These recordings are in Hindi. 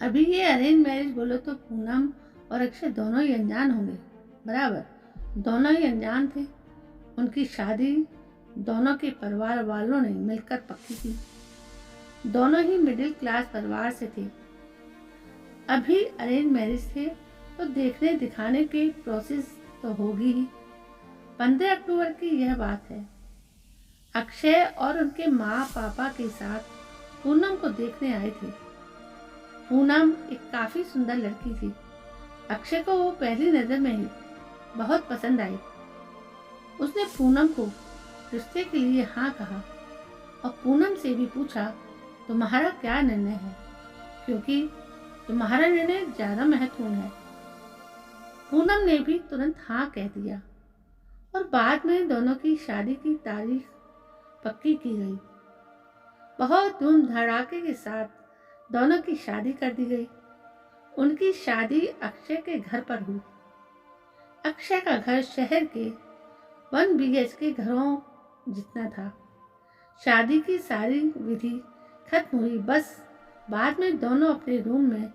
अभी ये अरेंज मैरिज बोलो तो पूनम और अक्षय दोनों ही अनजान होंगे। बराबर, दोनों ही अनजान थे। उनकी शादी दोनों के परिवार वालों ने मिलकर पक्की की। दोनों ही मिडिल क्लास परिवार से थे। अभी अरेंज मैरिज थे तो देखने दिखाने के प्रोसेस तो होगी ही। 15 अक्टूबर की यह बात है। अक्षय और उनके माँ पापा के साथ पूनम को देखने आए थे। पूनम एक काफी सुंदर लड़की थी। अक्षय को वो पहली नजर में ही बहुत पसंद आई। उसने पूनम को रिश्ते के लिए हाँ कहा और पूनम से भी पूछा, तुम्हारा क्या निर्णय है, क्योंकि तुम्हारा निर्णय ज्यादा महत्वपूर्ण है। पूनम ने भी तुरंत हाँ कह दिया और बाद में दोनों की शादी की तारीख पक्की की गई। बहुत धूम धड़ाके के साथ दोनों की शादी कर दी गई। उनकी शादी अक्षय के घर पर हुई। अक्षय का घर शहर के 1 BHK घरों जितना था। शादी की सारी विधि खत्म हुई। बस बाद में दोनों अपने रूम में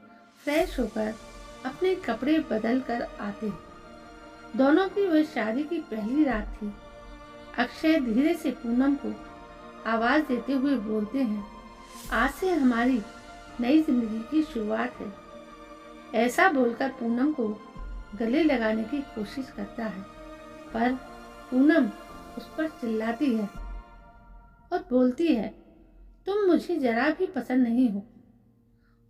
फ्रेश होकर अपने कपड़े बदल कर आते। दोनों की वह शादी की पहली रात थी। अक्षय धीरे से पूनम को आवाज देते हुए बोलते हैं, आज से हमारी नई जिंदगी की शुरुआत है। ऐसा बोलकर पूनम को गले लगाने की कोशिश करता है, पर पूनम उस पर चिल्लाती है और बोलती है, तुम मुझे जरा भी पसंद नहीं हो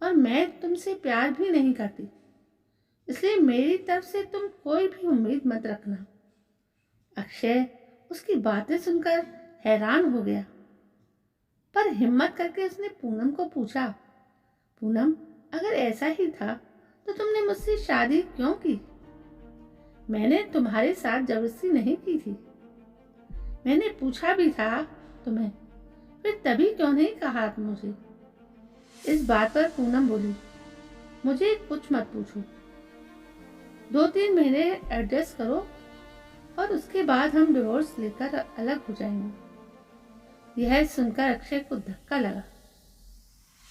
और मैं तुमसे प्यार भी नहीं करती, इसलिए मेरी तरफ से तुम कोई भी उम्मीद मत रखना। अक्षय उसकी बातें सुनकर हैरान हो गया, पर हिम्मत करके उसने पूनम को पूछा, पूनम, अगर ऐसा ही था तो तुमने मुझसे शादी क्यों की? मैंने तुम्हारे साथ जबरदस्ती नहीं की थी। मैंने पूछा भी था तुम्हें, फिर तभी क्यों नहीं कहा मुझे? इस बात पर पूनम बोली, मुझे कुछ मत पूछो, 2-3 महीने एडजस्ट करो और उसके बाद हम डिवोर्स लेकर अलग हो जाएंगे। यह सुनकर अक्षय को धक्का लगा।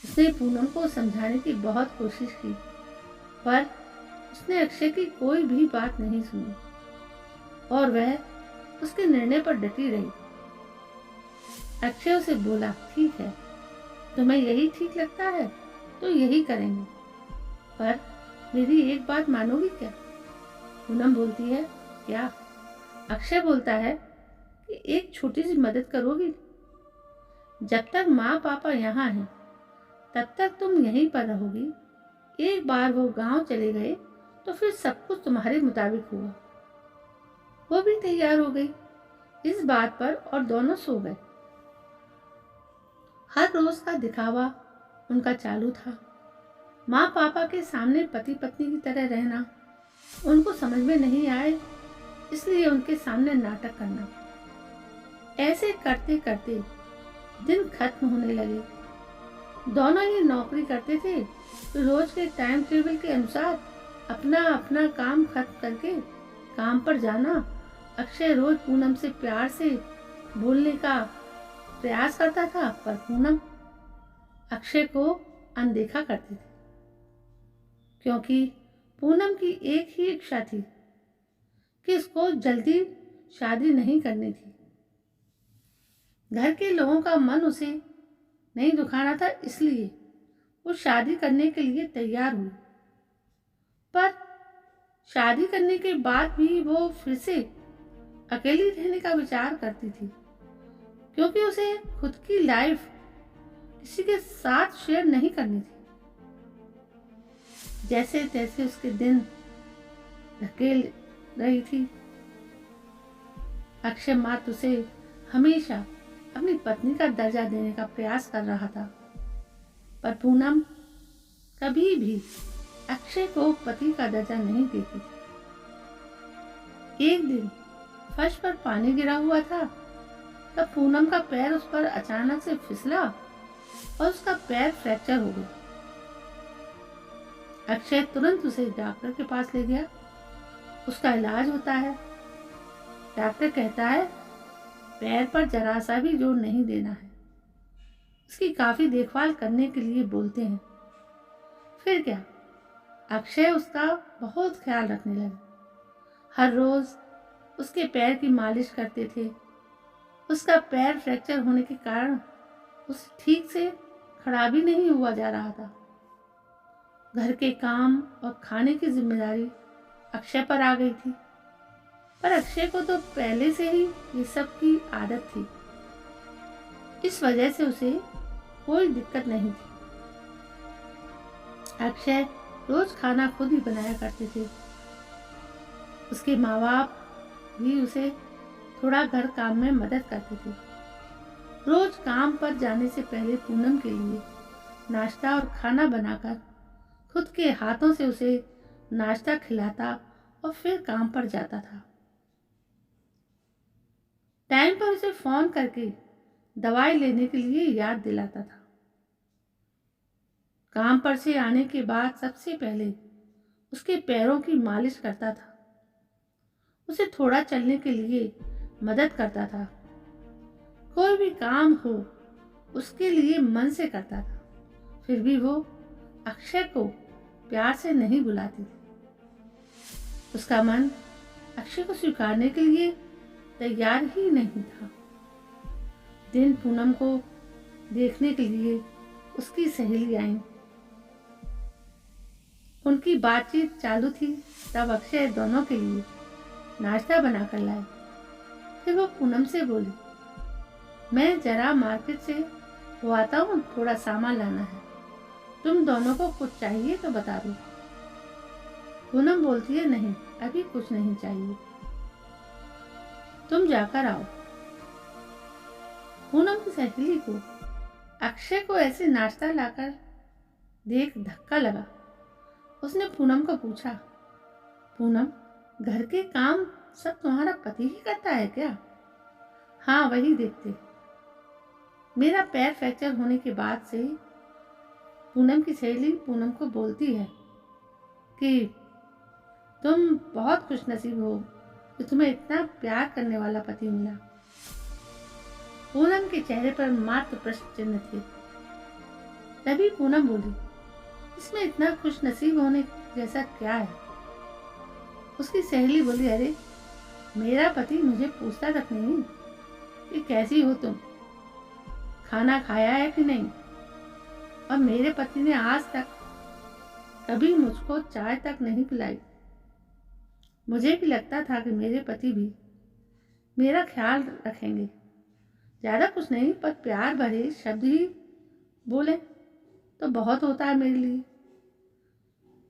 उसने पूनम को समझाने की बहुत कोशिश की, पर उसने अक्षय की कोई भी बात नहीं सुनी और वह उसके निर्णय पर डटी रही। अक्षय उसे बोला, ठीक है, तुम्हें यही ठीक लगता है तो यही करेंगे, पर मेरी एक बात मानोगी क्या? पूनम बोलती है, क्या? अक्षय बोलता है कि एक छोटी सी मदद करोगी? जब तक माँ पापा यहाँ हैं तब तक तुम यहीं पर रहोगी। एक बार वो गांव चले गए तो फिर सब कुछ तुम्हारे मुताबिक होगा। वो भी तैयार हो गई इस बात पर और दोनों सो गए। हर रोज का दिखावा उनका चालू था। माँ पापा के सामने पति पत्नी की तरह रहना उनको समझ में नहीं आए, इसलिए उनके सामने नाटक करना। ऐसे करते करते दिन खत्म होने लगे। दोनों ही नौकरी करते थे तो रोज के टाइम टेबल के अनुसार अपना अपना काम खत्म करके काम पर जाना। अक्षय रोज पूनम से प्यार से बोलने का प्रयास करता था, पर पूनम अक्षय को अनदेखा करती थी, क्योंकि पूनम की एक ही इच्छा थी कि इसको जल्दी शादी नहीं करनी थी। घर के लोगों का मन उसे नहीं दुखाना था, इसलिए वो शादी करने के लिए तैयार हुई। पर शादी करने के बाद भी वो फिर से अकेली रहने का विचार करती थी, क्योंकि उसे खुद की लाइफ किसी के साथ शेयर नहीं करनी थी। जैसे तैसे उसके दिन धकेल रही थी। अक्षय मात्र उसे हमेशा अपनी पत्नी का दर्जा देने का प्रयास कर रहा था, पर पूनम कभी भी अक्षय को पति का दर्जा नहीं देती थी। एक दिन फर्श पर पानी गिरा हुआ था, तब पूनम का पैर उस पर अचानक से फिसला और उसका पैर फ्रैक्चर हो गया। अक्षय तुरंत उसे डॉक्टर के पास ले गया। उसका इलाज होता है। डॉक्टर कहता है पैर पर जरा सा भी जोर नहीं देना है। उसकी काफी देखभाल करने के लिए बोलते हैं। फिर क्या, अक्षय उसका बहुत ख्याल रखने लगा। हर रोज उसके पैर की मालिश करते थे। उसका पैर फ्रैक्चर होने के कारण उसे ठीक से खड़ा भी नहीं हुआ जा रहा था। घर के काम और खाने की जिम्मेदारी अक्षय पर आ गई थी, पर अक्षय को तो पहले से ही ये सब की आदत थी। इस वजह से उसे कोई दिक्कत नहीं थी। अक्षय रोज खाना खुद ही बनाया करते थे। उसके माँ बाप भी उसे थोड़ा घर काम में मदद करते थे। रोज काम पर जाने से पहले पूनम के लिए नाश्ता और खाना बनाकर खुद के हाथों से उसे नाश्ता खिलाता और फिर काम पर जाता था। टाइम पर उसे फोन करके दवाई लेने के लिए याद दिलाता था। काम पर से आने के बाद सबसे पहले उसके पैरों की मालिश करता था। उसे थोड़ा चलने के लिए मदद करता था। कोई भी काम हो उसके लिए मन से करता था। फिर भी वो अक्षय को प्यार से नहीं बुलाती थी। उसका मन अक्षय को स्वीकारने के लिए तैयार ही नहीं था। दिन पूनम को देखने के लिए उसकी सहेली आई। उनकी बातचीत चालू थी तब अक्षय दोनों के लिए नाश्ता बनाकर लाए। फिर वो पूनम से बोली, मैं जरा मार्केट से हो आता हूँ, थोड़ा सामान लाना है। तुम दोनों को कुछ चाहिए तो बता दो। पूनम बोलती है, नहीं अभी कुछ नहीं चाहिए, तुम जाकर आओ। पूनम की सहेली को अक्षय को ऐसे नाश्ता लाकर देख धक्का लगा। उसने पूनम को पूछा, पूनम घर के काम सब तुम्हारा पति ही करता है क्या? हाँ वही देखते। मेरा पैर फ्रैक्चर होने के बाद से पूनम की सहेली पूनम को बोलती है कि तुम बहुत खुशनसीब हो कि तुम्हें इतना प्यार करने वाला पति मिला। पूनम के चेहरे पर मात्र प्रश्न चिन्ह थे। तभी पूनम बोली, इसमें इतना खुशनसीब होने जैसा क्या है? उसकी सहेली बोली, अरे मेरा पति मुझे पूछता तक नहीं कि कैसी हो तुम, खाना खाया है कि नहीं, और मेरे पति ने आज तक कभी मुझको चाय तक नहीं पिलाई। मुझे भी लगता था कि मेरे पति भी मेरा ख्याल रखेंगे। ज़्यादा कुछ नहीं, पर प्यार भरे शब्द ही बोले तो बहुत होता है मेरे लिए।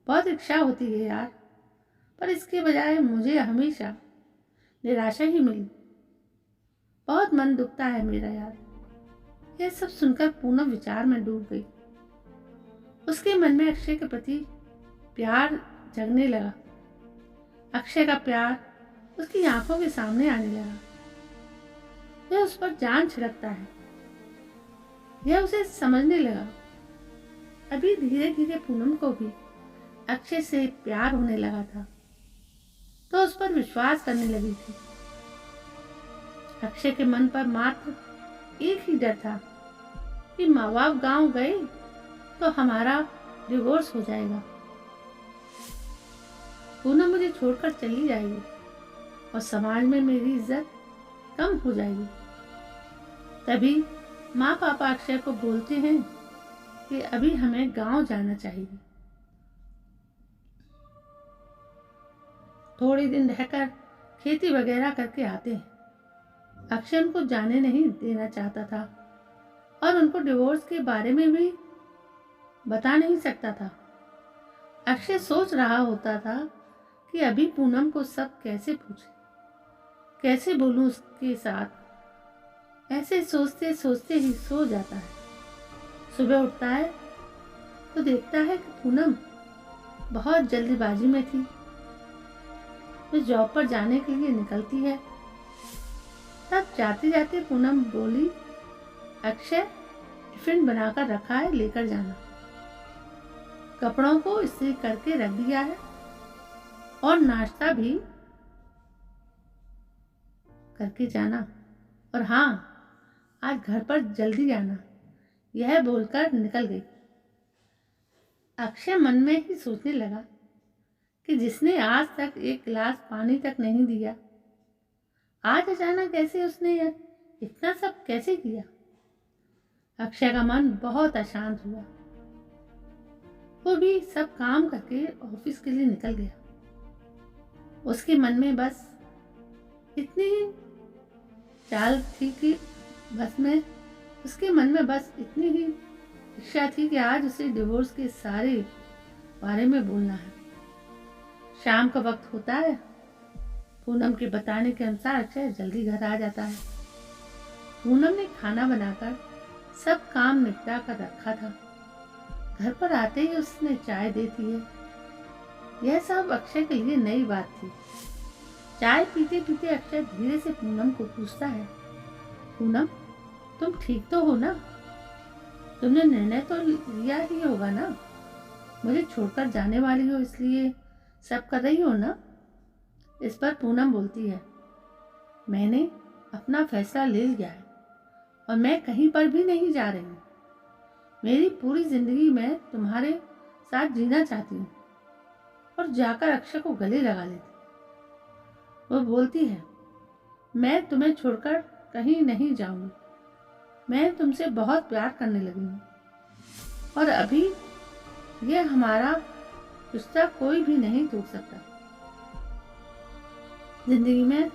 बहुत इच्छा होती है यार, पर इसके बजाय मुझे हमेशा निराशा ही मिली। बहुत मन दुखता है मेरा यार। यह सब सुनकर पूनम विचार में डूब गई। उसके मन में अक्षय के प्रति प्यार जगने लगा। अक्षय का प्यार उसकी आंखों के सामने आने लगा। यह उस पर जान छिड़कता है। यह उसे समझने लगा। अभी धीरे धीरे पूनम को भी अक्षय से प्यार होने लगा था, तो उस पर विश्वास करने लगी थी। अक्षय के मन पर मात्र एक ही डर था कि माँ बाप गाँव गए तो हमारा डिवोर्स हो जाएगा, पूनम मुझे छोड़कर चली जाएगी और समाज में मेरी इज्जत कम हो जाएगी। तभी माँ पापा अक्षय को बोलते हैं कि अभी हमें गांव जाना चाहिए। थोड़े दिन रहकर खेती वगैरह करके आते हैं। अक्षय उनको जाने नहीं देना चाहता था और उनको डिवोर्स के बारे में भी बता नहीं सकता था। अक्षय सोच रहा होता था कि अभी पूनम को सब कैसे पूछे, कैसे बोलूं उसके साथ। ऐसे सोचते सोचते ही सो जाता है। सुबह उठता है तो देखता है कि पूनम बहुत जल्दीबाजी में थी। वो जॉब पर जाने के लिए निकलती है। तब जाते जाते पूनम बोली, अक्षय टिफिन बनाकर रखा है, लेकर जाना। कपड़ों को इस्त्री करके रख दिया है और नाश्ता भी करके जाना, और हाँ आज घर पर जल्दी आना। यह बोलकर निकल गई। अक्षय मन में ही सोचने लगा कि जिसने आज तक एक गिलास पानी तक नहीं दिया, आज अचानक कैसे उसने इतना सब कैसे किया। अक्षय का मन बहुत अशांत हुआ। वो भी सब काम करके ऑफिस के लिए निकल गया। उसके मन में बस इतनी ही चाल थी कि उसके मन में बस इतनी ही इच्छा थी कि आज उसे डिवोर्स के सारे बारे में बोलना है। शाम का वक्त होता है। पूनम के बताने के अनुसार अक्षय जल्दी घर आ जाता है। पूनम ने खाना बनाकर सब काम निपटा कर रखा था। घर पर आते ही उसने चाय दे दी है। यह सब अक्षय के लिए नई बात थी। चाय पीते पीते अक्षय धीरे से पूनम को पूछता है, पूनम तुम ठीक तो हो ना? तुमने निर्णय तो लिया ही होगा ना? मुझे छोड़कर जाने वाली हो इसलिए सब कर रही हो ना? इस पर पूनम बोलती है, मैंने अपना फैसला ले लिया है और मैं कहीं पर भी नहीं जा रही हूँ। मेरी पूरी जिंदगी मैं तुम्हारे साथ जीना चाहती हूँ। और जाकर अक्षय को गले लगा लेती। वो बोलती है, मैं तुम्हें छोड़कर कहीं नहीं जाऊंगी। मैं तुमसे बहुत प्यार करने लगी हूँ और अभी यह हमारा रिश्ता कोई भी नहीं तोड़ सकता। जिंदगी में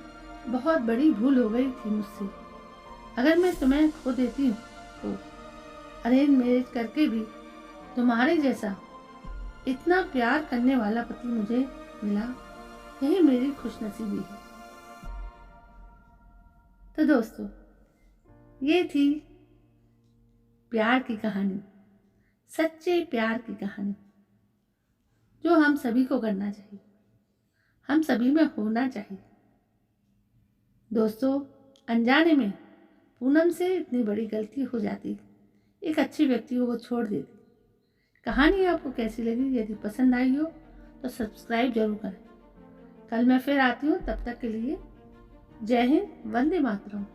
बहुत बड़ी भूल हो गई थी मुझसे। अगर मैं तुम्हें खो देती हूँ तो अरेंज मैरिज करके भी तुम्हारे जैसा इतना प्यार करने वाला पति मुझे मिला, यही मेरी खुशनसीबी है। तो दोस्तों, ये थी प्यार की कहानी, सच्चे प्यार की कहानी, जो हम सभी को करना चाहिए, हम सभी में होना चाहिए। दोस्तों, अनजाने में पूनम से इतनी बड़ी गलती हो जाती, एक अच्छे व्यक्ति को वो छोड़ देती। कहानी आपको कैसी लगी? यदि पसंद आई हो तो सब्सक्राइब जरूर करें। कल मैं फिर आती हूँ, तब तक के लिए जय हिंद, वंदे मातरम।